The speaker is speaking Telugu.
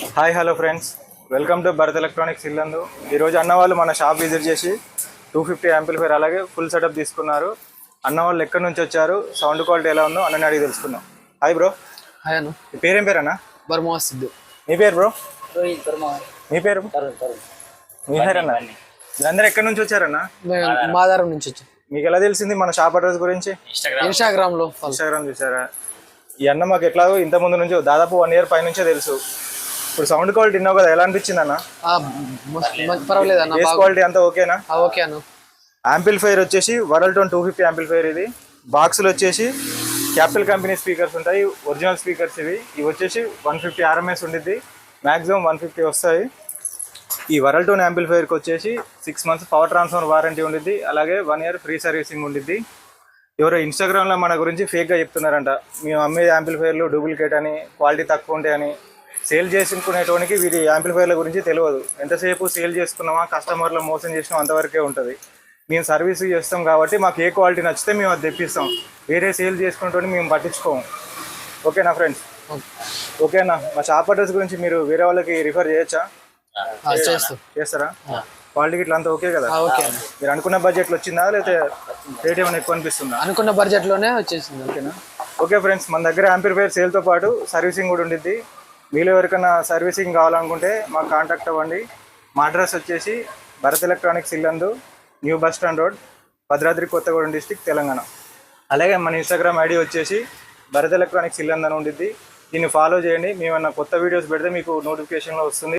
Hi hello friends, welcome to Bharat electronics Illandu. ఈరోజు అన్న వాళ్ళు మన షాప్ విజిట్ చేసి 250 యాంప్లిఫైర్ అలాగే ఫుల్ సెటప్ తీసుకున్నారు. అన్న వాళ్ళు ఎక్కడి నుంచి వచ్చారు, సౌండ్ క్వాలిటీ ఎలా ఉందో అన్నని అడిగి తెలుసుకుందాం. Hi bro. హాయ్ అన్న. మీ పేరేం పేరు అన్న? బర్మా సిద్ధు. మీ పేరు బ్రో? మీ పేరు? మీ పేరు అన్న? మీరందరూ ఎక్కడి నుంచి వచ్చారన్న? మాదారం నుంచి వచ్చాం. మీకు ఎలా తెలిసింది మన షాప్ అడ్రస్ గురించి? ఇన్స్టాగ్రామ్ చూసారా? ఈ అన్న మాకు ఎట్లాగో ఇంత ముందు నుంచి దాదాపు 1 year పై నుంచే తెలుసు. ఇప్పుడు సౌండ్ క్వాలిటీ విన్నావు కదా, ఎలా అనిపించింది అన్న? పర్వాలేదు అన్న. బేస్ క్వాలిటీ అంతా ఓకేనా? ఓకే అన్న. యాంప్లిఫైర్ వచ్చేసి వరల్టోన్ 250 యాంప్లిఫైర్. ఇది బాక్సులు వచ్చేసి క్యాపిటల్ కంపెనీ స్పీకర్స్ ఉంటాయి, ఒరిజినల్ స్పీకర్స్. ఇవి వచ్చేసి 150 RMS ఉండిద్ది, మ్యాక్సిమం 150 వస్తాయి. ఈ వరల్టోన్ యాంప్లిఫైర్కి వచ్చేసి 6 months పవర్ ట్రాన్స్ఫర్ వారంటీ ఉండిద్ది, అలాగే 1 year ఫ్రీ సర్వీసింగ్ ఉండిద్ది. ఎవరో ఇన్స్టాగ్రామ్లో మన గురించి ఫేక్గా చెప్తున్నారంట, మేము అమ్మే యాంప్లిఫైర్లు డూప్లికేట్ అని, క్వాలిటీ తక్కువ ఉంటాయని. సేల్ చేసుకునేటోనికి వీటి యాంప్లిఫైర్ల గురించి తెలియదు. ఎంతసేపు సేల్ చేసుకున్నామా, కస్టమర్లు మోసం చేసినాం అంతవరకే ఉంటుంది. మేము సర్వీస్ చేస్తాం కాబట్టి మాకు ఏ క్వాలిటీ నచ్చితే మేము అది తెప్పిస్తాం. వేరే సేల్ చేసుకునేటోని మేము పట్టించుకోము. ఓకేనా ఫ్రెండ్స్? ఓకేనా. మా షాప్ అడ్రస్ గురించి మీరు వేరే వాళ్ళకి రిఫర్ చేయొచ్చా? చేస్తారా? క్వాలిటీ ఇట్లా అంతా ఓకే కదా? మీరు అనుకున్న బడ్జెట్లో వచ్చిందా, లేకపోతే రేట్ ఏమైనా ఎక్కువ అనిపిస్తుందా? అనుకున్న బడ్జెట్లోనే వచ్చేసింది. ఓకేనా. ఓకే ఫ్రెండ్స్, మన దగ్గర యాంప్లిఫైర్ సేల్తో పాటు సర్వీసింగ్ కూడా ఉండిద్ది. మీలో ఎవరికైనా సర్వీసింగ్ కావాలనుకుంటే మాకు కాంటాక్ట్ అవ్వండి. మా అడ్రస్ వచ్చేసి Bharat electronics Illandu, new bus stand road, Bhadradri Kothagudem district, Telangana. అలాగే మన ఇన్స్టాగ్రామ్ ఐడి వచ్చేసి భరత్ ఎలక్ట్రానిక్స్ ఇల్లందు అని ఉండిద్ది. దీన్ని ఫాలో చేయండి. మేమన్నా కొత్త వీడియోస్ పెడితే మీకు నోటిఫికేషన్లో వస్తుంది.